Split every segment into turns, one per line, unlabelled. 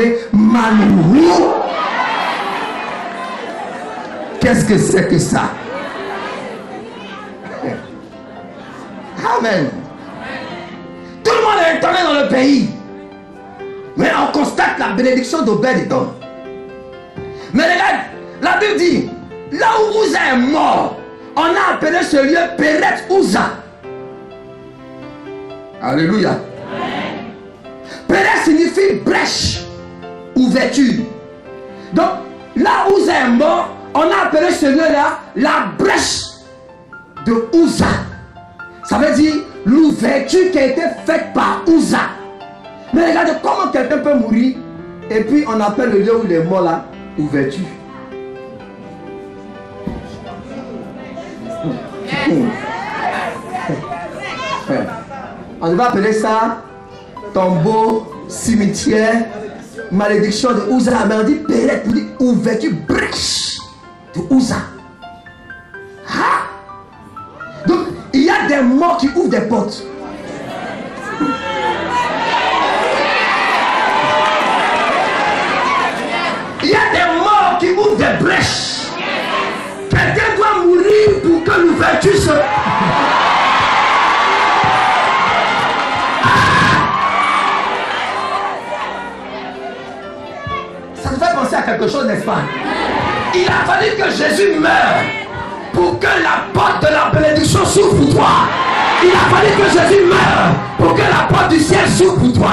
nommé Manourou. Qu'est-ce que c'est que ça? Amen. Tout le monde est étonné dans le pays. Mais on constate la bénédiction d'Obed-Édom. Mais regarde, la Bible dit, là où Uza est mort, on a appelé ce lieu Péret Uza. Alléluia. Péret signifie brèche, ouverture. Donc, là où Uza est mort, on a appelé ce lieu-là la brèche de Uza. Ça veut dire l'ouverture qui a été faite par Uza. Mais regardez comment quelqu'un peut mourir et puis on appelle le lieu où il est mort là, ouverture. On va appeler ça tombeau, cimetière, malédiction de Uza. Mais on dit Péret, on dit ouverture, brèche de Uza. Ah! Donc il y a des morts qui ouvrent des portes. Il y a des morts qui ouvrent des brèches. Quelqu'un doit mourir pour que l'ouverture se... Ça me fait penser à quelque chose, n'est-ce pas? Il a fallu que Jésus meure pour que la porte de la bénédiction s'ouvre pour toi. Il a fallu que Jésus meure pour que la porte du ciel s'ouvre pour toi.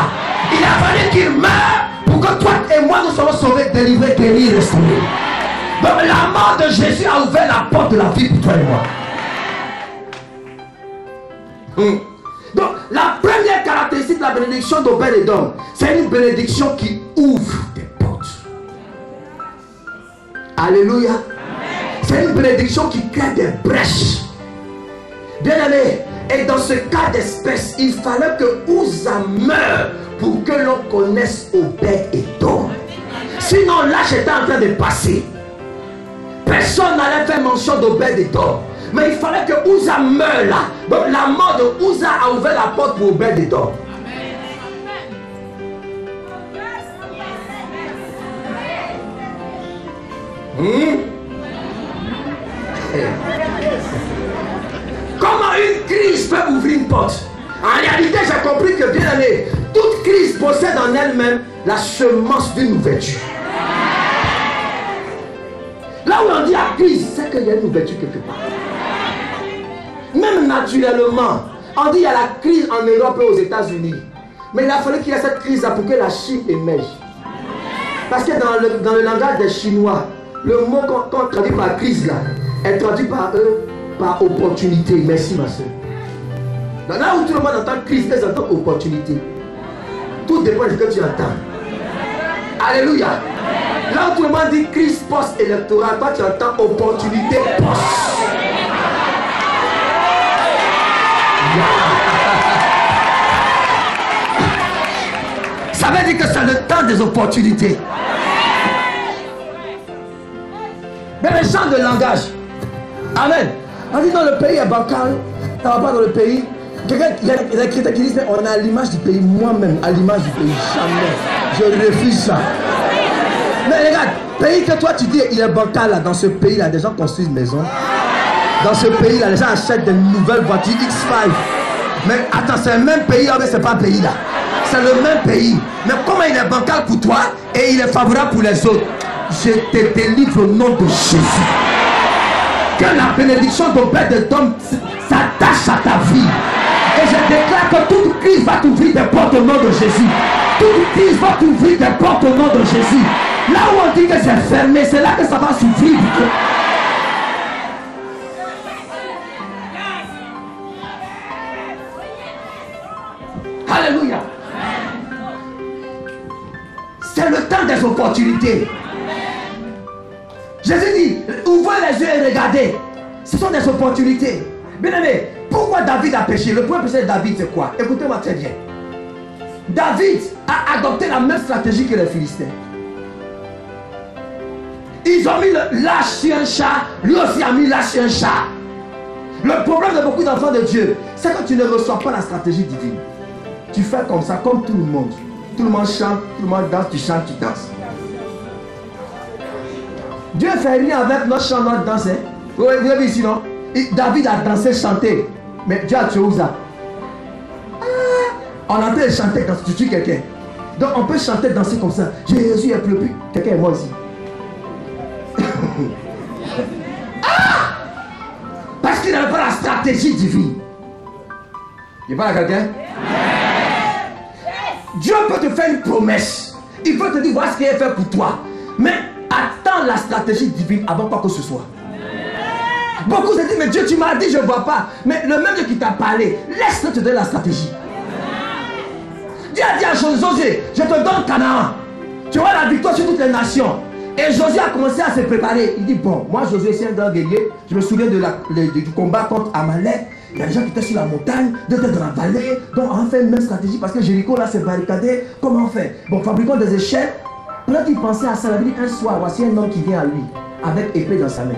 Il a fallu qu'il meure pour que toi et moi nous soyons sauvés, délivrés, guéris, restaurés. Donc la mort de Jésus a ouvert la porte de la vie pour toi et moi. Donc la première caractéristique de la bénédiction d'Obed-Édom, c'est une bénédiction qui ouvre des portes. Alléluia. C'est une bénédiction qui crée des brèches. Bien aimé, et dans ce cas d'espèce, il fallait que Uza meure pour que l'on connaisse Obed-Édom. Sinon, là, j'étais en train de passer. Personne n'allait faire mention d'Obed-Édom. Mais il fallait que Uza meure là. Donc, la mort de Uza a ouvert la porte pour Obed-Édom. Comment une crise peut ouvrir une porte? En réalité, j'ai compris que, bien aimé, toute crise possède en elle-même la semence d'une ouverture. Là où on dit la crise, c'est qu'il y a une ouverture quelque part. Même naturellement, on dit qu'il y a la crise en Europe et aux États-Unis. Mais il a fallu qu'il y ait cette crise-là pour que la Chine émerge. Parce que dans le langage des Chinois, le mot qu'on traduit par crise là, est traduit par eux par opportunité. Merci ma soeur. Donc là où tout le monde entend crise, ils entendent opportunité. Tout dépend de ce que tu entends. Alléluia. Là où tout le monde dit crise post-électorale, toi tu entends opportunité post. Ça veut dire que c'est le temps des opportunités. Mais les gens de langage. Amen. On dit dans le pays est bancal, ça va pas dans le pays. Il y a des chrétiens qui disent on est à l'image du pays, moi-même, à l'image du pays. Jamais. Je refuse ça. Mais regarde, pays que toi tu dis il est bancal là, dans ce pays là, des gens construisent maison. Dans ce pays là, les gens achètent de nouvelles voitures X5. Mais attends, c'est le même pays là, mais c'est pas un pays là. C'est le même pays. Mais comment il est bancal pour toi et il est favorable pour les autres? Je te délivre au nom de Jésus. Que la bénédiction d'Obed-Édom s'attache à ta vie. Et je déclare que toute crise va t'ouvrir des portes au nom de Jésus. Toute crise va t'ouvrir des portes au nom de Jésus. Là où on dit que c'est fermé, c'est là que ça va s'ouvrir. Alléluia. C'est le temps des opportunités. Jésus dit, ouvrez les yeux et regardez. Ce sont des opportunités. Bien aimé, pourquoi David a péché? Le premier péché de David, c'est quoi? Écoutez-moi très bien. David a adopté la même stratégie que les Philistins. Ils ont mis le lâche sur un chat. Lui aussi a mis le lâche sur un chat. Le problème de beaucoup d'enfants de Dieu, c'est que tu ne reçois pas la stratégie divine. Tu fais comme ça, comme tout le monde. Tout le monde chante, tout le monde danse, tu chantes, tu danses. Dieu ne fait rien avec notre chant, notre danse. Hein? Vous avez vu ici, non? David a dansé, chanté. Mais Dieu a tué Uza. On est en train de chanter quand tu tues quelqu'un. Donc on peut chanter, danser comme ça. Jésus est plus. Quelqu'un est mort ici. Parce qu'il n'avait pas la stratégie divine. Il parle à quelqu'un? Dieu peut te faire une promesse. Il peut te dire voilà ce qu'il a fait pour toi. Mais attends la stratégie divine avant quoi que ce soit. Beaucoup se disent mais Dieu tu m'as dit je ne vois pas. Mais le même Dieu qui t'a parlé, laisse-le te donner la stratégie. Dieu a dit à Josué, je te donne Canaan. Tu vois la victoire sur toutes les nations. Et Josué a commencé à se préparer. Il dit bon, moi Josué c'est un grand guerrier. Je me souviens du combat contre Amalek. Il y a des gens qui étaient sur la montagne, d'autres étaient dans la vallée. Donc on fait une même stratégie parce que Jéricho là s'est barricadé. Comment on fait? Bon, fabriquons des échelles. Pendant qu'il pensait à ça, il dit un soir, voici un homme qui vient à lui avec épée dans sa main.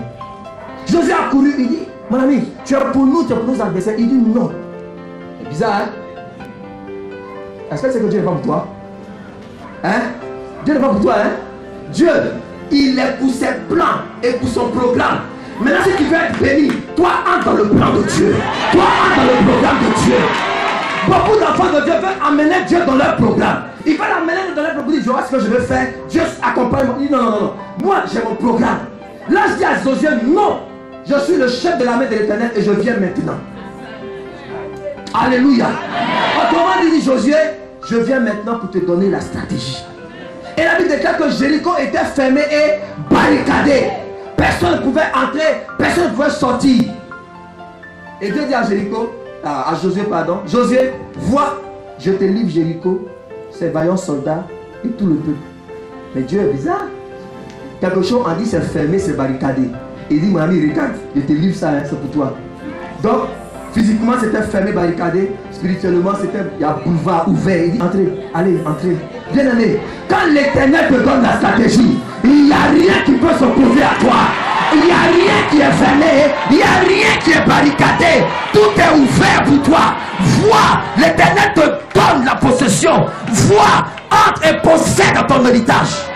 Josué a couru, il dit mon ami, tu es pour nous, tu es pour nos adversaires. Il dit non. C'est bizarre, hein? Est-ce que c'est que Dieu n'est pas pour toi? Hein? Dieu n'est pas pour toi, hein? Dieu, il est pour ses plans et pour son programme. Maintenant, si tu veux être béni, toi entre dans le plan de Dieu. Toi entre dans le programme de Dieu. Beaucoup d'enfants de Dieu veulent amener Dieu dans leur programme. Ils veulent amener dans leur programme. Ils disent, je vois ce que je veux faire. Dieu accompagne-moi. Il dit, non, non, non, non. Moi, j'ai mon programme. Là, je dis à Josué, non. Je suis le chef de l'armée de l'Éternel et je viens maintenant. Alléluia. Autrement dit, Josué, je viens maintenant pour te donner la stratégie. Et la Bible déclare que Jéricho était fermé et barricadé. Personne ne pouvait entrer, personne ne pouvait sortir. Et Dieu dit à Jéricho, à Josué, pardon, Josué, vois, je te livre Jéricho, ses vaillants soldats et tout le peuple. Mais Dieu est bizarre. Quelque chose en dit c'est fermé, c'est barricadé. Il dit, mon ami, regarde, je te livre ça, hein, c'est pour toi. Donc, physiquement c'était fermé, barricadé. Spirituellement c'était, il y a boulevard ouvert. Il dit, entrez, allez, entrez. Bien aimé, quand l'Éternel te donne la stratégie, il n'y a rien qui peut s'opposer à toi. Il n'y a rien qui est fermé. Il n'y a rien qui est barricadé. Tout est ouvert pour toi. Vois, l'Éternel te donne la possession. Vois, entre et possède ton héritage.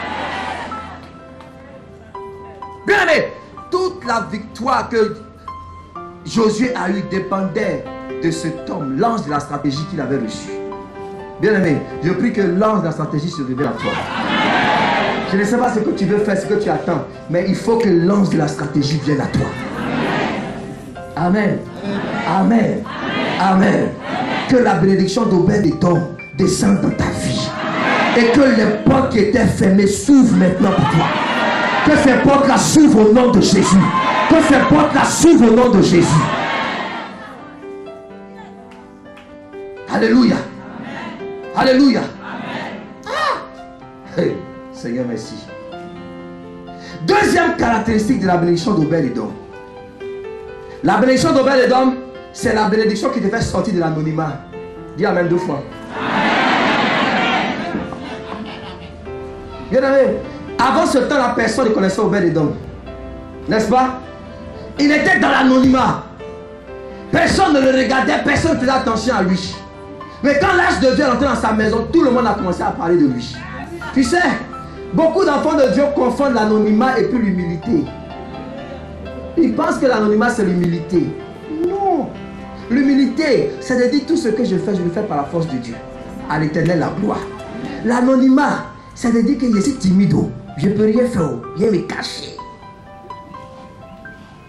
Bien aimé, toute la victoire que Josué a eue dépendait de cet homme, l'ange de la stratégie qu'il avait reçu. Bien aimé, je prie que l'ange de la stratégie se révèle à toi. Je ne sais pas ce que tu veux faire, ce que tu attends, mais il faut que l'ange de la stratégie vienne à toi. Amen. Amen. Amen. Que la bénédiction d'Obed-Édom descende dans ta vie. Et que les portes qui étaient fermées s'ouvrent maintenant pour toi. Que ces portes-là s'ouvrent au nom de Jésus. Que ces portes-là s'ouvrent au nom de Jésus. Alléluia. Alléluia. Ah. Hey, Seigneur, merci. Deuxième caractéristique de la bénédiction d'Obed-Édom. La bénédiction d'Obed-Édom, c'est la bénédiction qui te fait sortir de l'anonymat. Dis amen 2 fois. Bien aimé, avant ce temps, la personne ne connaissait Obed-Édom. N'est-ce pas? Il était dans l'anonymat. Personne ne le regardait, personne ne faisait attention à lui. Mais quand l'âge de Dieu est entré dans sa maison, tout le monde a commencé à parler de lui. Tu sais, beaucoup d'enfants de Dieu confondent l'anonymat et puis l'humilité. Ils pensent que l'anonymat c'est l'humilité. Non. L'humilité, c'est de dire tout ce que je fais, je le fais par la force de Dieu. À l'Éternel la gloire. L'anonymat, c'est de dire que je suis timide. Je ne peux rien faire. Je vais me cacher.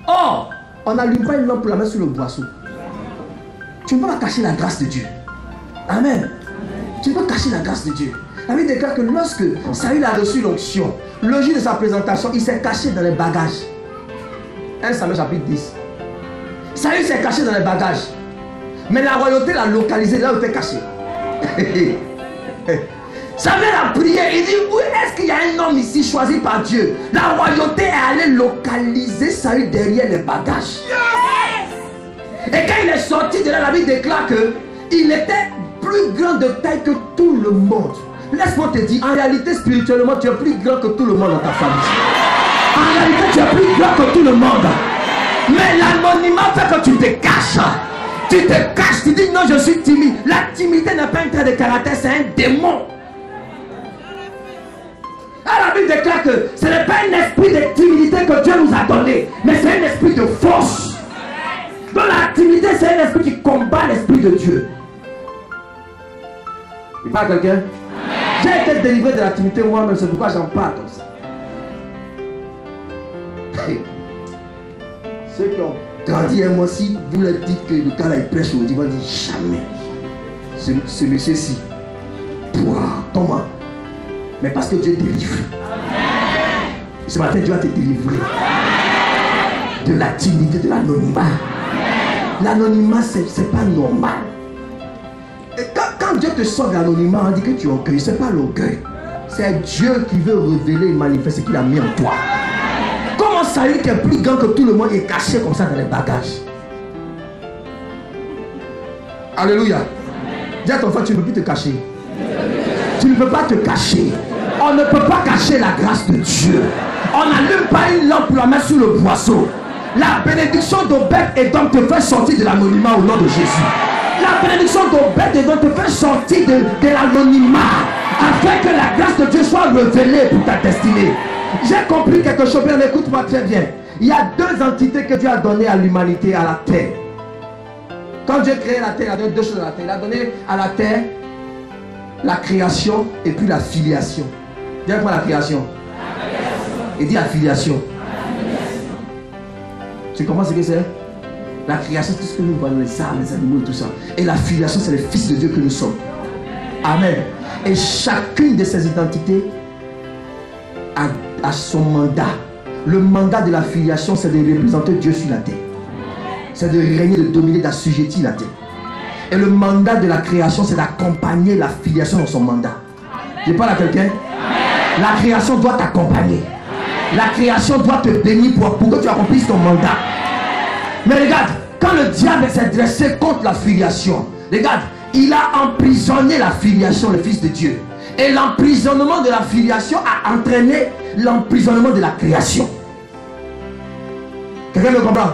Or, on n'allume pas une lampe pour la mettre sur le boisseau. Tu ne peux pas cacher la grâce de Dieu. Amen. Tu peux cacher la grâce de Dieu. La Bible déclare que lorsque Saül a reçu l'onction, le jour de sa présentation, il s'est caché dans les bagages. 1 Samuel chapitre 10. Saül s'est caché dans les bagages. Mais la royauté l'a localisé là où il était caché. Samuel a prié, il dit, où est-ce qu'il y a un homme ici choisi par Dieu? La royauté est allée localiser Saül derrière les bagages. Yes! Et quand il est sorti de là, la Bible déclare qu'il était plus grand de taille que tout le monde. Laisse-moi te dire, en réalité, spirituellement, tu es plus grand que tout le monde dans ta famille. En réalité, tu es plus grand que tout le monde. Mais l'anonymat fait que tu te caches. Tu te caches, tu dis non, je suis timide. La timidité n'est pas un trait de caractère, c'est un démon. Bible déclare que ce n'est pas un esprit de timidité que Dieu nous a donné, mais c'est un esprit de force. Donc la timidité, c'est un esprit qui combat l'esprit de Dieu. Il parle à quelqu'un? J'ai été délivré de la timidité moi-même, c'est pourquoi j'en parle comme ça. Ceux qui ont grandi un mois, si vous leur dites que le gars là il prêche aujourd'hui, ils vont dire jamais. Ce monsieur-ci. Comment? Mais parce que Dieu délivre. Ce matin, Dieu va te délivrer de la timidité, de l'anonymat. L'anonymat, c'est pas normal. Et quand Dieu te sort de l'anonymat, on dit que tu es orgueilleux. C'est pas l'orgueil. C'est Dieu qui veut révéler et manifester ce qu'il a mis en toi. Comment Saül qui est plus grand que tout le monde est caché comme ça dans les bagages? Alléluia. Dis à ton frère, tu ne peux plus te cacher. Tu ne peux pas te cacher. On ne peut pas cacher la grâce de Dieu. On n'allume pas une lampe pour la mettre sous le boisseau. La bénédiction d'Obed-Édom te fait sortir de l'anonymat au nom de Jésus. La bénédiction d'Obed-Édom te fait sortir de l'anonymat afin que la grâce de Dieu soit révélée pour ta destinée. J'ai compris quelque chose, bien, écoute-moi très bien. Il y a deux entités que Dieu a données à l'humanité, à la terre. Quand Dieu a créé la terre, il a donné deux choses à la terre. Il a donné à la terre la création et puis la filiation. Dis quoi la création? Et dis la filiation. Tu comprends ce que c'est? La création, c'est tout ce que nous voyons, les arbres, les animaux et tout ça. Et la filiation, c'est les fils de Dieu que nous sommes. Amen. Et chacune de ces identités a son mandat. Le mandat de la filiation, c'est de représenter Dieu sur la terre. C'est de régner, de dominer, d'assujettir la terre. Et le mandat de la création, c'est d'accompagner la filiation dans son mandat. Je parle à quelqu'un? La création doit t'accompagner. La création doit te bénir pour que tu accomplisses ton mandat. Mais regarde, quand le diable s'est dressé contre la filiation, regarde, il a emprisonné la filiation, le Fils de Dieu. Et l'emprisonnement de la filiation a entraîné l'emprisonnement de la création. Quelqu'un me comprend?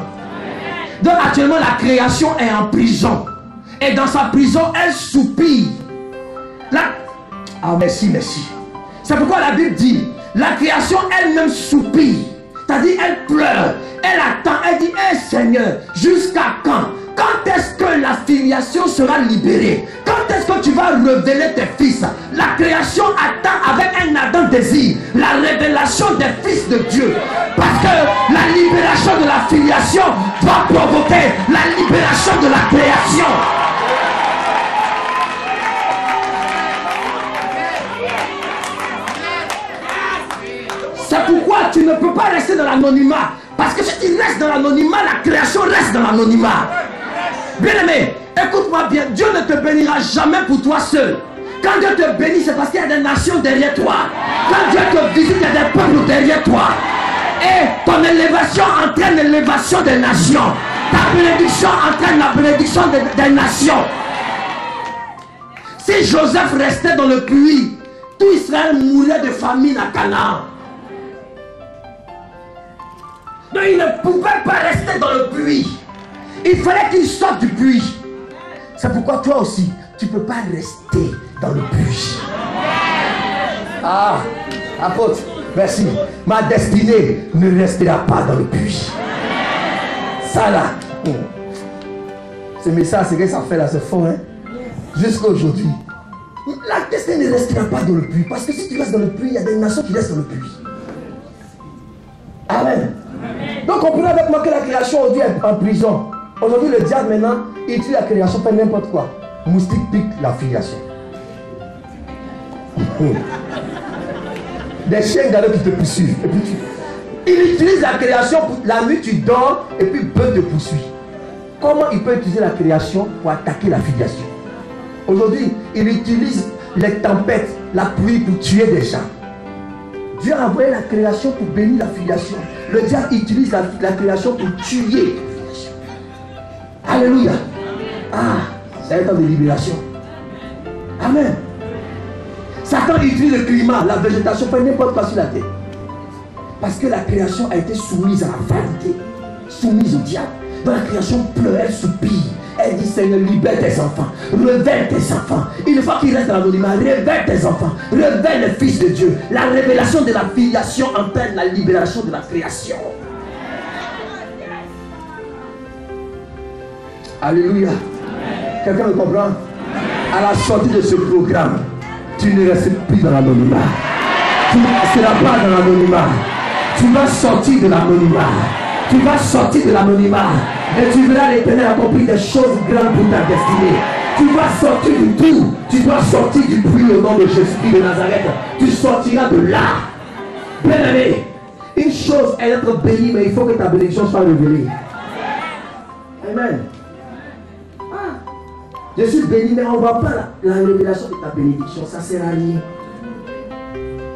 Donc actuellement, la création est en prison. Et dans sa prison, elle soupire. Ah, merci, merci. C'est pourquoi la Bible dit, la création elle-même soupire. C'est-à-dire, elle pleure, elle attend, elle dit, hé Seigneur, jusqu'à quand? Quand est-ce que la filiation sera libérée? Quand est-ce que tu vas révéler tes fils? La création attend avec un ardent désir la révélation des fils de Dieu. Parce que la libération de la filiation va provoquer la libération de la création. C'est pourquoi tu ne peux pas rester dans l'anonymat. Parce que si tu restes dans l'anonymat, la création reste dans l'anonymat. Bien aimé, écoute-moi bien. Dieu ne te bénira jamais pour toi seul. Quand Dieu te bénit, c'est parce qu'il y a des nations derrière toi. Quand Dieu te visite, il y a des peuples derrière toi. Et ton élévation entraîne l'élévation des nations. Ta bénédiction entraîne la bénédiction des nations. Si Joseph restait dans le puits, tout Israël mourrait de famine à Canaan. Donc il ne pouvait pas rester dans le puits. Il fallait qu'il sorte du puits. C'est pourquoi toi aussi, tu ne peux pas rester dans le puits. Ah, apôtre, merci. Ma destinée ne restera pas dans le puits. Ça là, ce message, c'est que ça fait là, c'est fort, hein. Jusqu'à aujourd'hui. La destinée ne restera pas dans le puits. Parce que si tu restes dans le puits, il y a des nations qui restent dans le puits. Amen. Donc comprenez avec moi que la création aujourd'hui est en prison. Aujourd'hui le diable maintenant, il tue la création, fait n'importe quoi. Moustique pique la filiation. Des chiens galeux qui te poursuivent. Et puis il utilise la création, pour la nuit tu dors et puis Dieu te poursuit. Comment il peut utiliser la création pour attaquer la filiation? Aujourd'hui, il utilise les tempêtes, la pluie pour tuer des gens. Dieu a envoyé la création pour bénir la filiation. Le diable utilise la création pour tuer la filiation. Alléluia. Ah, c'est un temps de libération. Amen. Satan utilise le climat, la végétation, fait n'importe quoi sur la terre. Parce que la création a été soumise à la vanité, soumise au diable. Donc la création pleure, elle soupire. Elle dit, Seigneur, libère tes enfants, révèle tes enfants. Une fois qu'ils restent dans l'anonymat, révèle tes enfants, révèle le Fils de Dieu. La révélation de la filiation entraîne la libération de la création. Alléluia. Quelqu'un me comprend? À la sortie de ce programme, tu ne restes plus dans l'anonymat. Tu ne seras pas dans l'anonymat. Tu vas sortir de l'anonymat. Tu vas sortir de l'anonymat. Et tu verras l'Éternel accomplir des choses grandes pour ta destinée. Tu vas sortir du tout. Tu dois sortir du puits au nom de Jésus-Christ de Nazareth. Tu sortiras de là. Bien aimé, une chose est d'être béni, mais il faut que ta bénédiction soit révélée. Amen. Je suis béni, mais on ne voit pas la révélation de ta bénédiction. Ça ne sert à rien.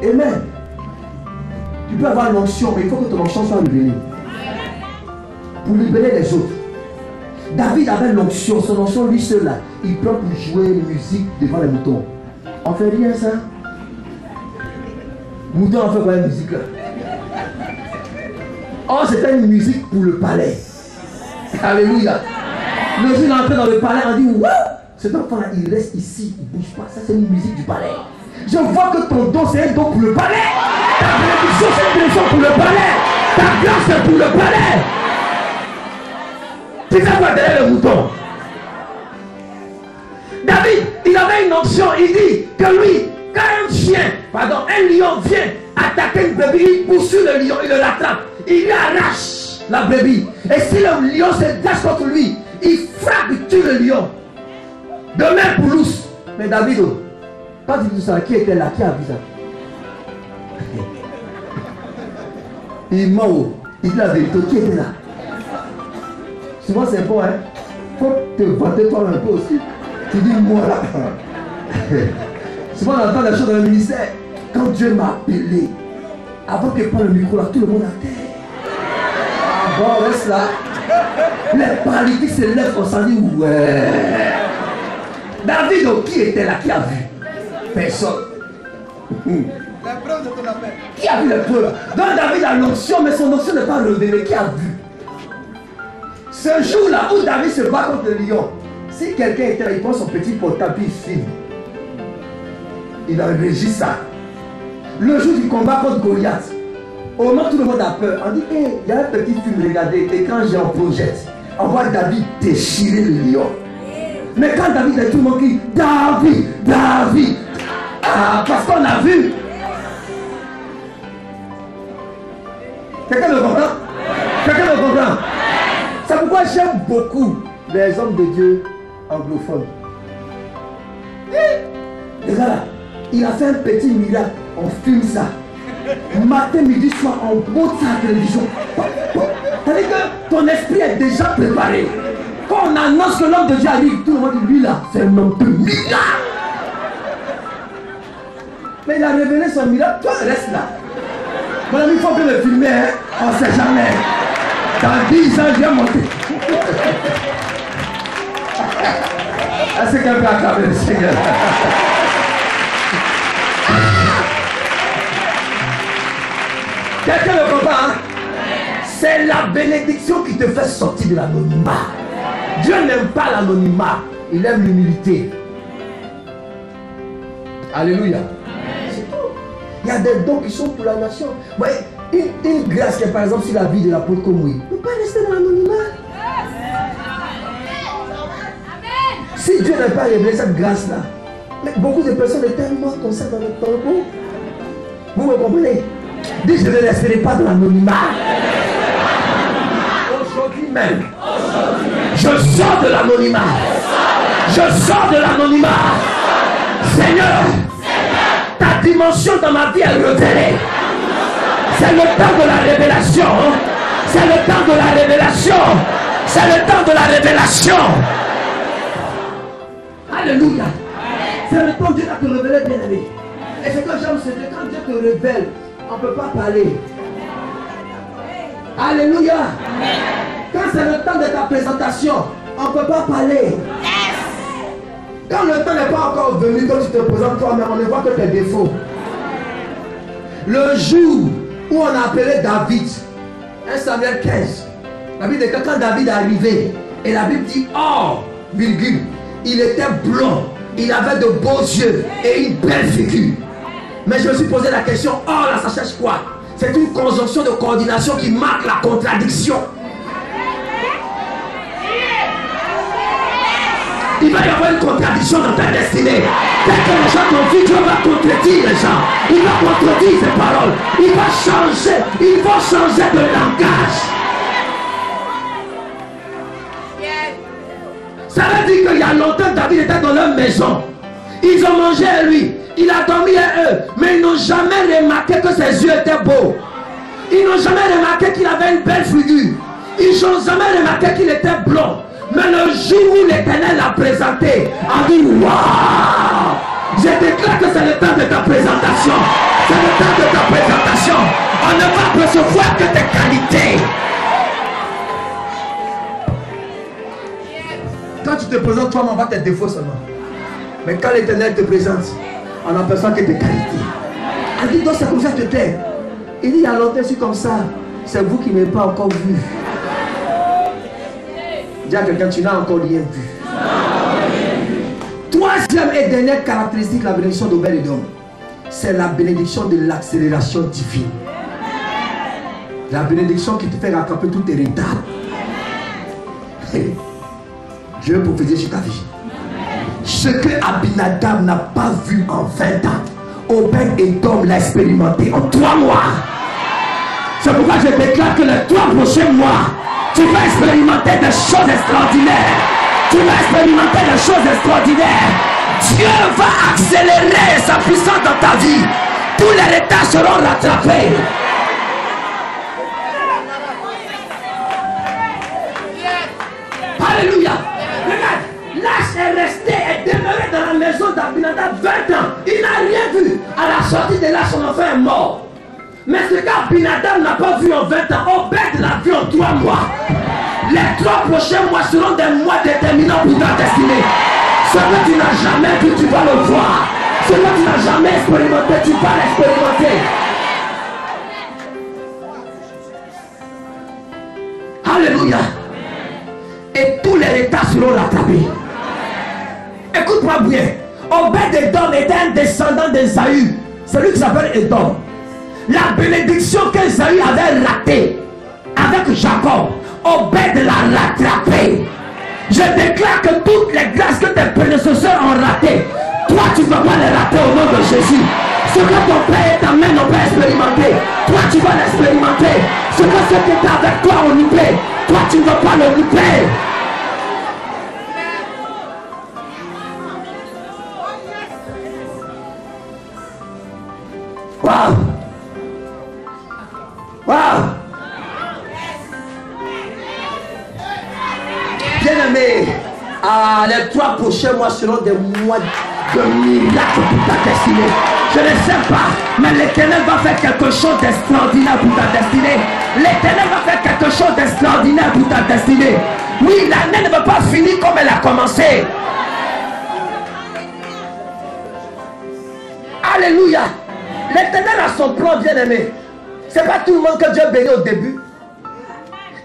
Amen. Tu peux avoir l'onction, mais il faut que ton onction soit révélée. Pour libérer les autres. David avait l'onction. Son onction, lui seul, là, il prend pour jouer la musique devant les moutons. On fait rien, ça. Mouton, on fait quoi la musique là? Oh, c'était une musique pour le palais. Alléluia. Le jour il est entré dans le palais, on dit waouh, cet enfant-là, il reste ici, il ne bouge pas. Ça, c'est une musique du palais. Je vois que ton don, c'est un don pour le palais. Ta bénédiction, c'est une bénédiction pour le palais. Ta grâce, c'est pour le palais. Tu sais quoi derrière le mouton? David, il avait une option. Il dit que lui, quand un lion vient attaquer une brebis, il poursuit le lion, il l'attrape. Il lui arrache la brebis. Et si le lion se détache contre lui, il frappe, il tue le lion. De même pour l'ours. Mais David, quand il dit ça, qui était là? Qui a vu ça? Il ment. Il dit la vérité. Qui était là? Souvent c'est bon, hein? Faut te vanter toi un peu aussi. Tu dis moi là. Souvent on entend des choses dans le ministère. Quand Dieu m'a appelé, avant qu'il prenne le micro là, tout le monde a terre. Ah bon, reste là. Les paralytiques se lèvent, on s'en dit ouais. David, qui était là? Qui a vu? Personne.
La preuve de ton appel.
Qui a vu les preuves? Donc David a l'onction, mais son onction n'est pas révélée. Qui a vu? Ce jour-là où David se bat contre le lion, si quelqu'un était là, il prend son petit portable, il filme. Il enregistre ça. Le jour du combat contre Goliath, au moment où tout le monde a peur, on dit, hey, il y a un petit film, regardez, écran géant projette. On voit David déchirer le lion. Mais quand David est tout le monde qui David, David. Ah, parce qu'on a vu. Quelqu'un me comprend? Quelqu'un me comprend? C'est pourquoi j'aime beaucoup les hommes de Dieu anglophones. Regarde là, il a fait un petit miracle, on filme ça. Matin, midi, soir, on monte ça à la télévision. C'est-à-dire que ton esprit est déjà préparé. Quand on annonce que l'homme de Dieu arrive, tout le monde dit, lui là, c'est un homme de miracle. Mais il a révélé son miracle, toi reste là. Mon ami, il faut que le filmer, hein? On ne sait jamais. Dans 10 ans, je viens monter. Est-ce que quelqu'un peut acclamer le Seigneur? Quelqu'un ne comprend, hein? C'est la bénédiction qui te fait sortir de l'anonymat. Dieu n'aime pas l'anonymat, il aime l'humilité. Alléluia. C'est tout. Il y a des dons qui sont pour la nation. Ouais, une grâce qui est par exemple sur la vie de l'apôtre Komui. Ne pas rester dans l'anonymat. Si Dieu n'a pas révélé cette grâce-là, mais beaucoup de personnes étaient mortes comme ça dans le tombeau. Vous me comprenez? Dis, je ne resterai pas dans l'anonymat. Aujourd'hui même, je sors de l'anonymat. Je sors de l'anonymat. Seigneur, ta dimension dans ma vie est révélée. C'est le temps de la révélation. C'est le temps de la révélation. C'est le temps de la révélation. Alléluia. C'est le temps où Dieu va te révéler, bien aimé. Et c'est que j'aime, c'est que quand Dieu te révèle, on ne peut pas parler. Alléluia. Quand c'est le temps de ta présentation, on ne peut pas parler. Quand le temps n'est pas encore venu, quand tu te présentes toi-même, on ne voit que tes défauts. Le jour où on a appelé David, 1 Samuel 15, la Bible dit que quand David est arrivé, Et la Bible dit, or, virgule, il était blond, il avait de beaux yeux et une belle figure. Mais je me suis posé la question, or là, ça cherche quoi? C'est une conjonction de coordination qui marque la contradiction. Il va y avoir une contradiction dans ta destinée. Dès que les gens t'ont dit, Dieu va contredire les gens. Il va contredire ses paroles. Il va changer. Il va changer de langage. Ça veut dire qu'il y a longtemps, David était dans leur maison. Ils ont mangé à lui. Il a dormi à eux. Mais ils n'ont jamais remarqué que ses yeux étaient beaux. Ils n'ont jamais remarqué qu'il avait une belle figure. Ils n'ont jamais remarqué qu'il était blond. Mais le jour où l'Éternel l'a présenté, a dit waouh! Je déclare que c'est le temps de ta présentation. C'est le temps de ta présentation. On ne va percevoir que tes qualités. Quand tu te présentes toi, on voit tes défauts seulement. Mais quand l'Éternel te présente, on n'aperçoit que tes qualités. Elle dit donc c'est comme ça que tu t'es. Il dit il y a longtemps je suis comme ça. C'est vous qui ne m'avez pas encore vu. Dis à quelqu'un, tu n'as encore rien vu. Troisième et dernière caractéristique de la bénédiction d'Obed-Edom, c'est la bénédiction de l'accélération divine. La bénédiction qui te fait rattraper tout tes retards. Je vais prophétiser sur ta vie. Ce que Abinadab n'a pas vu en 20 ans, Obed-Edom l'a expérimenté en 3 mois. C'est pourquoi je déclare que les 3 prochains mois, tu vas expérimenter des choses extraordinaires. Tu vas expérimenter des choses extraordinaires. Dieu va accélérer sa puissance dans ta vie. Tous les retards seront rattrapés. Alléluia. Regarde, Lâche est resté et demeuré dans la maison d'Abinadab 20 ans. Il n'a rien vu. À la sortie de là, son enfant est mort. Mais ce qu'Abinadab n'a pas vu en 20 ans, Obed l'a vu en 3 mois. Les 3 prochains mois seront des mois déterminants pour ta destinée. Ce que tu n'as jamais vu, tu vas le voir. Ce que tu n'as jamais expérimenté, tu vas l'expérimenter. Alléluia. Et tous les retards seront rattrapés. Écoute-moi bien. Obed-Edom était un descendant d'Ésaü. Celui qui s'appelle Edom. La bénédiction qu'Ésaü avait ratée avec Jacob, Obed l'a rattrapé. Je déclare que toutes les grâces que tes prédécesseurs ont ratées, toi tu ne vas pas les rater au nom de Jésus. Ce que ton père et ta mère n'ont pas expérimenté, toi tu vas l'expérimenter. Ce que ceux qui étaient avec toi ont loupé, toi tu ne vas pas le louper. Waouh! Waouh! Bien-aimé, les 3 prochains mois seront des mois de miracles pour ta destinée. Je ne sais pas, mais l'Éternel va faire quelque chose d'extraordinaire pour ta destinée. L'Éternel va faire quelque chose d'extraordinaire pour ta destinée. Oui, l'année ne va pas finir comme elle a commencé. Alléluia. L'Éternel a son plan, bien-aimé. C'est pas tout le monde que Dieu bénit au début.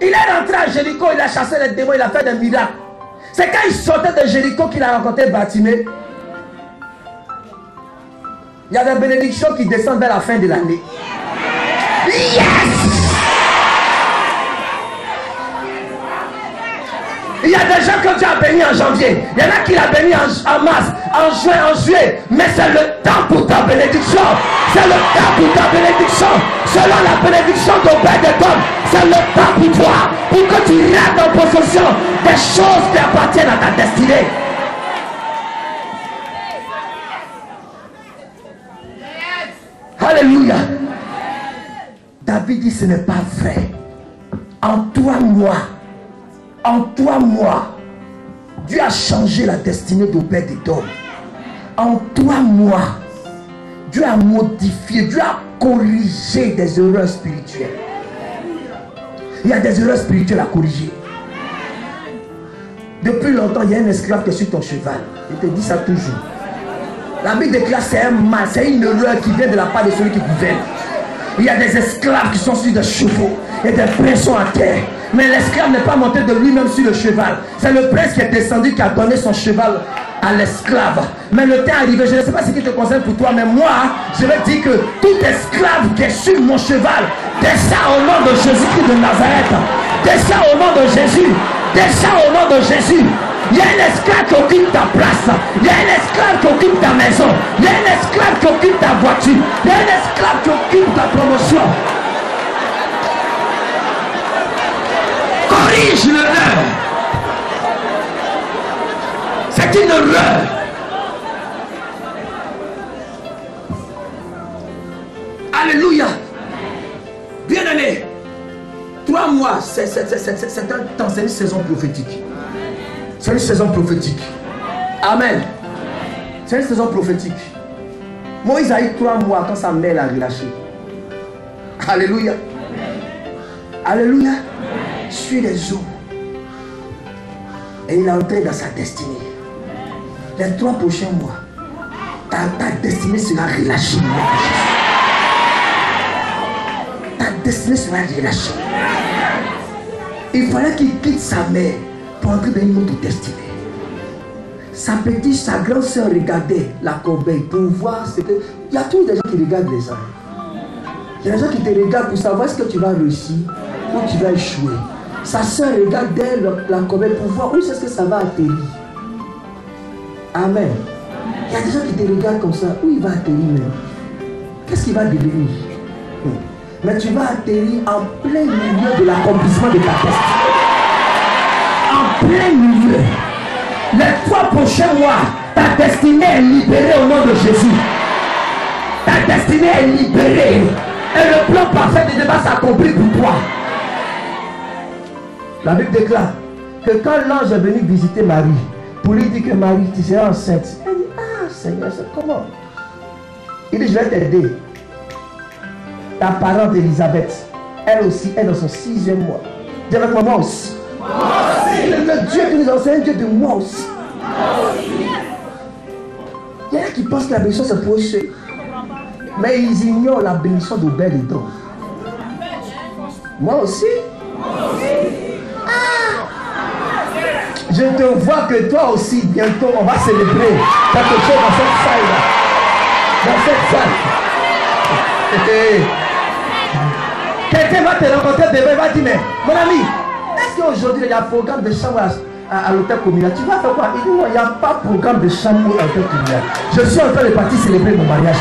Il est rentré à Jéricho, il a chassé les démons, il a fait des miracles. C'est quand il sortait de Jéricho qu'il a rencontré Bartimée. Il y a des bénédictions qui descendent vers la fin de l'année. Yes! Il y a des gens que Dieu a bénis en janvier. Il y en a qui l'a béni en mars, en juin, en juillet. Mais c'est le temps pour ta bénédiction. C'est le temps pour ta bénédiction. Selon la bénédiction d'Obed-Edom, c'est le temps pour toi. Pour que tu rentres en possession des choses qui appartiennent à ta destinée. Alléluia. David dit ce n'est pas vrai. En 3 mois, Dieu a changé la destinée d'Obed-Edom. En 3 mois, Dieu a modifié, Dieu a corrigé des erreurs spirituelles. Il y a des erreurs spirituelles à corriger. Depuis longtemps, il y a un esclave qui est sur ton cheval. Il te dit ça toujours. La Bible déclare c'est un mal, c'est une erreur qui vient de la part de celui qui gouverne. Il y a des esclaves qui sont sur des chevaux et des pressions à terre. Mais l'esclave n'est pas monté de lui-même sur le cheval. C'est le prince qui est descendu qui a donné son cheval à l'esclave. Mais le temps est arrivé, je ne sais pas ce qui te concerne pour toi, mais moi, je vais dire que tout esclave qui est sur mon cheval, descend au nom de Jésus-Christ de Nazareth. Descend au nom de Jésus. Descend au nom de Jésus. Il y a un esclave qui occupe ta place. Il y a un esclave qui occupe ta maison. Il y a un esclave qui occupe ta voiture. Il y a un esclave qui occupe ta promotion. Corrige l'erreur. C'est une erreur. Alléluia. Bien-aimé, 3 mois, c'est un temps, c'est une saison prophétique. C'est une saison prophétique. Amen. C'est une saison prophétique. Moïse a eu 3 mois quand sa mère l'a relâché. Alléluia. Alléluia. Sur les eaux. Et il est entré dans sa destinée. Les 3 prochains mois, ta destinée sera relâchée. Ta destinée sera relâchée. Il fallait qu'il quitte sa mère pour entrer dans une autre destinée. Sa petite, sa grande soeur regardait la corbeille pour voir ce que... Il y a toujours des gens qui regardent les gens. Il y a des gens qui te regardent pour savoir est-ce que tu vas réussir ou tu vas échouer. Sa soeur regardait la corbeille pour voir où est-ce que ça va atterrir. Amen. Il y a des gens qui te regardent comme ça. Où il va atterrir même? Qu'est-ce qu'il va devenir? Mais tu vas atterrir en plein milieu de l'accomplissement de ta destinée. En plein milieu. Les 3 prochains mois, ta destinée est libérée au nom de Jésus. Ta destinée est libérée. Et le plan parfait de Dieu va s'accomplir pour toi. La Bible déclare que quand l'ange est venu visiter Marie, pour lui dire que Marie, tu seras enceinte, elle dit, ah Seigneur, c'est comment? Il dit, je vais t'aider. Ta parente Elisabeth, elle aussi est dans son 6e mois. Dis avec moi aussi. Moi aussi. Le Dieu qui nous enseigne, Dieu de moi aussi. Moi aussi. Il y en a qui pensent que la bénédiction c'est pour eux. Mais ils ignorent la bénédiction d'Obed-Édom. Moi aussi. Moi aussi. Je te vois que toi aussi, bientôt, on va célébrer quelque chose dans cette salle-là. Dans cette salle. Quelqu'un va te rencontrer demain, va dire, mais mon ami, est-ce qu'aujourd'hui il y a un programme de chambre à l'hôtel communal? Tu vas faire quoi? Il dit, non, il n'y a pas de programme de chambre à l'hôtel communal. Je suis en train de partir célébrer mon mariage.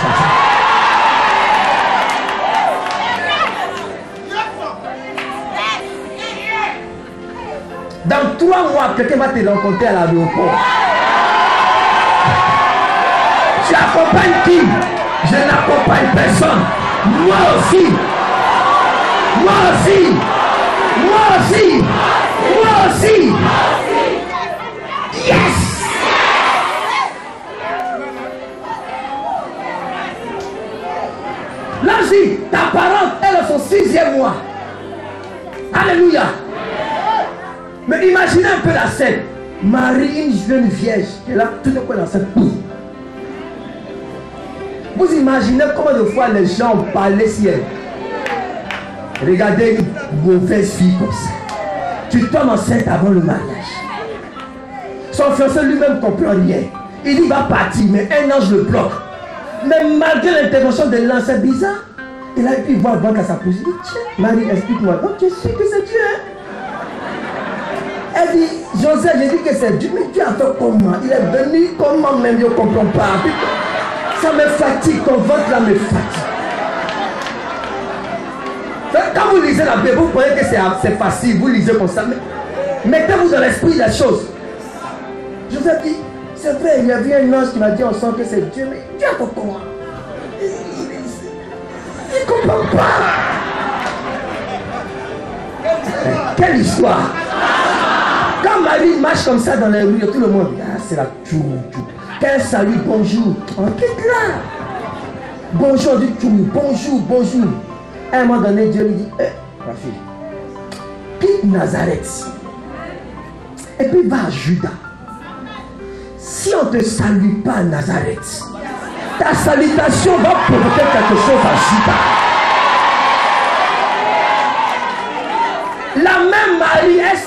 Dans 3 mois, quelqu'un va te rencontrer à l'aéroport. Tu accompagnes qui? Je n'accompagne personne. Moi aussi. Moi aussi. Moi aussi. Moi aussi. Yes. Là aussi, ta parente, elle a son 6e mois. Alléluia. Mais imaginez un peu la scène. Marie, une jeune vierge, qui est là, tout le coup dans cette boue. Vous imaginez combien de fois les gens ont parlé si elle. Regardez une mauvaise fille comme ça. Tu tombes enceinte avant le mariage. Son fiancé lui-même ne comprend rien. Il dit, il va partir, mais un ange le bloque. Mais malgré l'intervention de l'ange, c'est bizarre. Il a pu voir à sa pousse. Il dit, tiens, Marie, explique-moi. Donc tu sais que c'est Dieu, hein? Elle dit, Joseph, j'ai dit que c'est Dieu, mais Dieu a fait comment? Il est venu comment même, je ne comprends pas. Ça me fatigue, ton ventre là me fatigue. Quand vous lisez la Bible, vous croyez que c'est facile, vous lisez comme ça. Mais mettez-vous dans l'esprit la chose. Joseph dit, c'est vrai, il y a eu un ange qui m'a dit ensemble que c'est Dieu, mais Dieu a fait comment? Il ne comprend pas. Quelle histoire! Quand Marie marche comme ça dans les rues, tout le monde dit, ah, c'est la tchou. Quel salut, bonjour. On quitte là. Bonjour, du tchou, bonjour, bonjour. À un moment donné, Dieu lui dit, ma fille, quitte Nazareth. Et puis va à Juda. Si on ne te salue pas à Nazareth, ta salutation va provoquer quelque chose à Juda. La même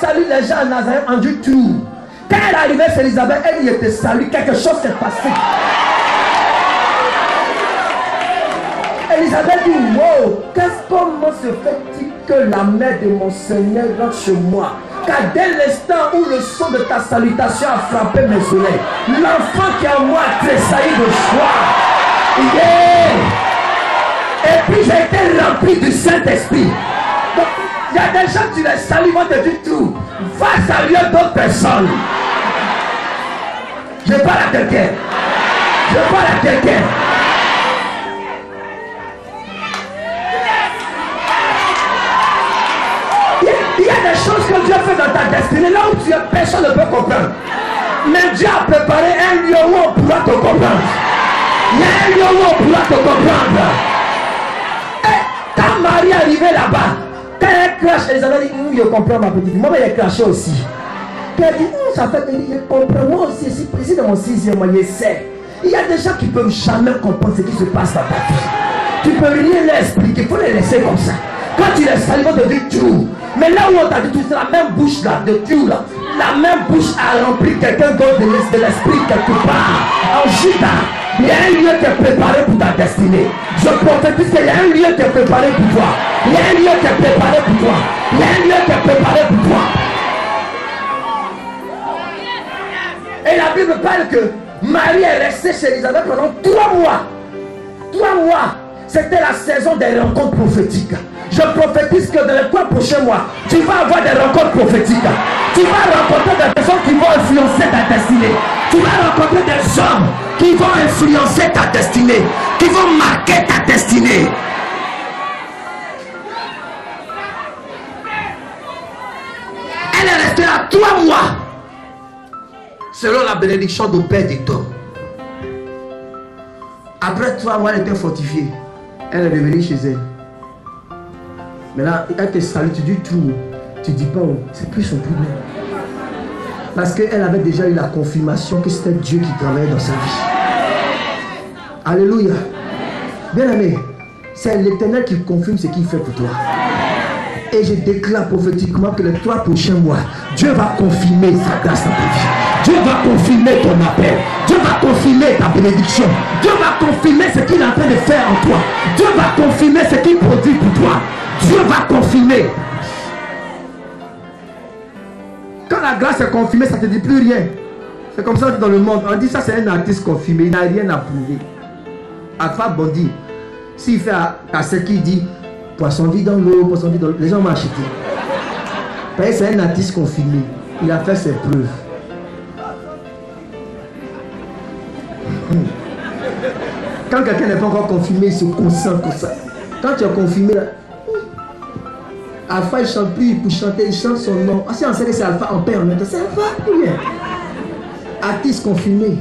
salue les gens à Nazareth en du tout. Quand elle est arrivée chez Élisabeth, elle dit, je te salue, quelque chose s'est passé. Élisabeth dit, wow, comment se fait-il que la mère de mon Seigneur rentre chez moi? Car dès l'instant où le son de ta salutation a frappé mes oreilles, l'enfant qui est en moi a tressailli de joie. Yeah. Et puis j'ai été rempli du Saint-Esprit. Donc, il y a des gens qui les saluent, vont te dire tout. Va saluer d'autres personnes. Je parle à quelqu'un. Je parle à quelqu'un. Il y a des choses que Dieu fait dans ta destinée, là où tu es, personne ne peut comprendre. Mais Dieu a préparé un lieu où on pourra te comprendre. Il y a un lieu où on pourra te comprendre. Et quand Marie est arrivée là-bas, quand elle crache, Elisabeth dit, je comprends ma petite. Moi, j'ai craché aussi. Puis elle dit, ça fait que je comprends. Moi aussi, ici, précis dans mon 6e mois, je sais. Il y a des gens qui ne peuvent jamais comprendre ce qui se passe dans ta vie. Tu ne peux rien leur expliquer, il faut les laisser comme ça. Quand tu les salues, ils vont te dire tout. Mais là où on t'a dit tout, c'est la même bouche là, de Dieu là. La même bouche a rempli quelqu'un d'autre de l'esprit quelque part. En Juda, il y a un lieu qui est préparé pour ta destinée. Je prophétise qu'il y a un lieu qui est préparé pour toi. Il y a un lieu qui est préparé pour toi. Il y a un lieu qui est préparé pour toi. Et la Bible parle que Marie est restée chez Élisabeth pendant 3 mois. 3 mois. C'était la saison des rencontres prophétiques. Je prophétise que dans les 3 prochains mois, tu vas avoir des rencontres prophétiques. Tu vas rencontrer des personnes qui vont influencer ta destinée. Tu vas rencontrer des hommes qui vont influencer ta destinée, qui vont marquer ta destinée. Elle est restée là 3 mois. Selon la bénédiction de Père d'Éton. Après 3 mois, elle était fortifiée. Elle est revenue chez elle. Mais là, elle te salue, tu dis tout. Tu dis pas, c'est plus son problème. Parce qu'elle avait déjà eu la confirmation que c'était Dieu qui travaillait dans sa vie. Alléluia. Bien aimé, c'est l'Éternel qui confirme ce qu'il fait pour toi. Et je déclare prophétiquement que les 3 prochains mois, Dieu va confirmer sa grâce dans ta vie. Dieu va confirmer ton appel. Dieu va confirmer ta bénédiction. Dieu va confirmer ce qu'il est en train de faire en toi. Dieu va confirmer ce qu'il produit pour toi. Dieu va confirmer. Quand la grâce est confirmée, ça ne te dit plus rien. C'est comme ça dans le monde. On dit ça, c'est un artiste confirmé. Il n'a rien à prouver. Alpha Bondi, s'il fait à ce qu'il dit, poisson vit dans l'eau, poisson vit dans l'eau, les gens vont acheter. Parce que c'est un artiste confirmé. Il a fait ses preuves. Quand quelqu'un n'est pas encore confirmé, il se concentre comme ça. Quand tu es confirmé, là, Alpha il chante plus pour chanter, il chante son nom. Ah, si on sait que c'est Alpha, on perd en même temps. C'est Alpha, ou bien artiste confirmé.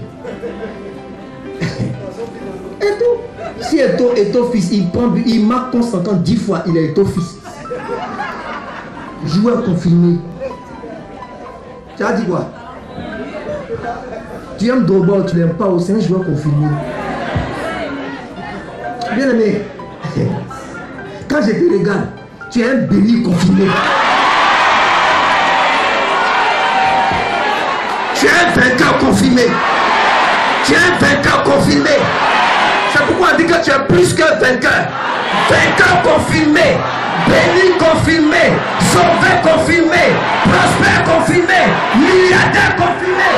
Et tout. Si Eto fils, il marque constantement 10 fois, il est Eto fils. Joueur confirmé. Tu as dit quoi? Tu aimes Drogba, tu l'aimes pas, c'est un joueur confirmé. Bien aimé, quand je te regarde, tu es un béni confirmé. Tu es un vainqueur confirmé. Tu es un vainqueur confirmé. C'est pourquoi on dit que tu es plus qu'un vainqueur. Vainqueur confirmé. Béni confirmé. Sauvé confirmé. Prospère confirmé. Milliardaire confirmé.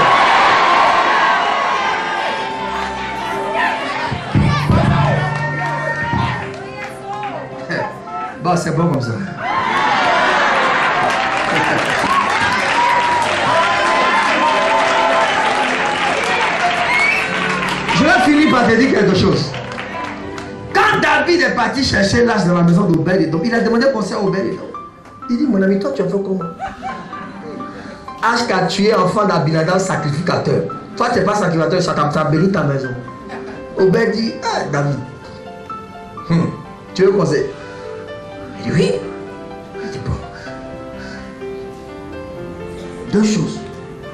Bon, c'est bon comme ça. Je vais finir par te dire quelque chose. Quand David est parti chercher l'âge dans la maison d'Obed-Edom, il a demandé conseil à Obed-Edom. Il dit, mon ami, toi tu as fait comment? Âge qu'a tué enfant d'Abinadab, sacrificateur. Toi tu n'es pas sacrificateur, ça t'a béni ta maison. Obed dit, ah David, tu veux conseil? Il dit oui. Il dit bon. 2 choses.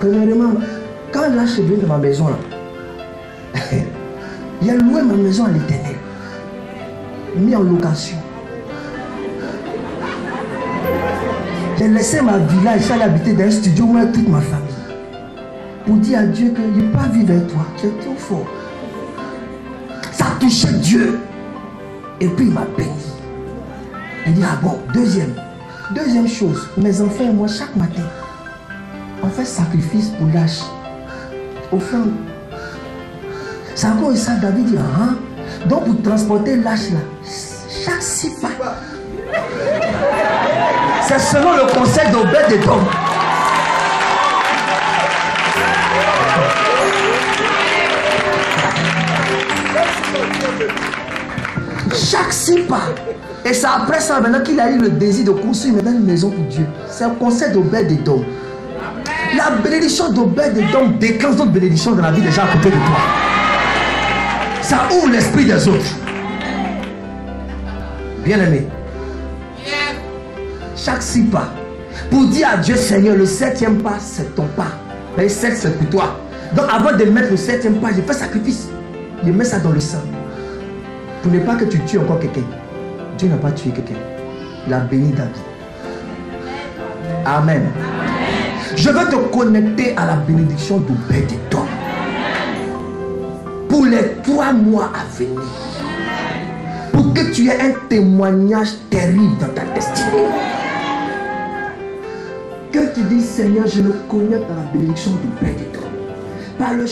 Premièrement, quand l'âge est venu dans ma maison, là, il a loué ma maison à l'Éternel. Mis en location. J'ai laissé ma villa et j'allais habiter dans un studio où avec toute ma famille. Pour dire à Dieu que je ne peux pas vivre avec toi. Tu es trop fort. Ça a touché Dieu. Et puis il m'a béni. Il dit, ah bon, deuxième chose, mes enfants et moi, chaque matin, on fait sacrifice pour l'âge. Offrande. C'est encore ça, David dit, ah, donc pour transporter l'âge là, chaque 6 pas. C'est selon le conseil d'Obed-Édom. Chaque 6 pas. Et c'est après ça maintenant qu'il a eu le désir de construire maintenant une maison pour Dieu. C'est un conseil d'Obed-Édom. La bénédiction d'Obed-Édom déclenche d'autres bénédictions dans la vie des gens à côté de toi. Ça ouvre l'esprit des autres. Bien-aimé. Chaque 6 pas. Pour dire à Dieu, Seigneur, le 7e pas, c'est ton pas. Le 7, c'est pour toi. Donc avant de mettre le 7e pas, je fais sacrifice. Je mets ça dans le sang. Pour ne pas que tu tues encore quelqu'un. Dieu n'a pas tué quelqu'un. Il a béni David. Amen. Je veux te connecter à la bénédiction d'Obed-Édom. Pour les 3 mois à venir. Pour que tu aies un témoignage terrible dans ta destinée. Que tu dis, Seigneur, je me connecte à la bénédiction d'Obed-Édom. Par le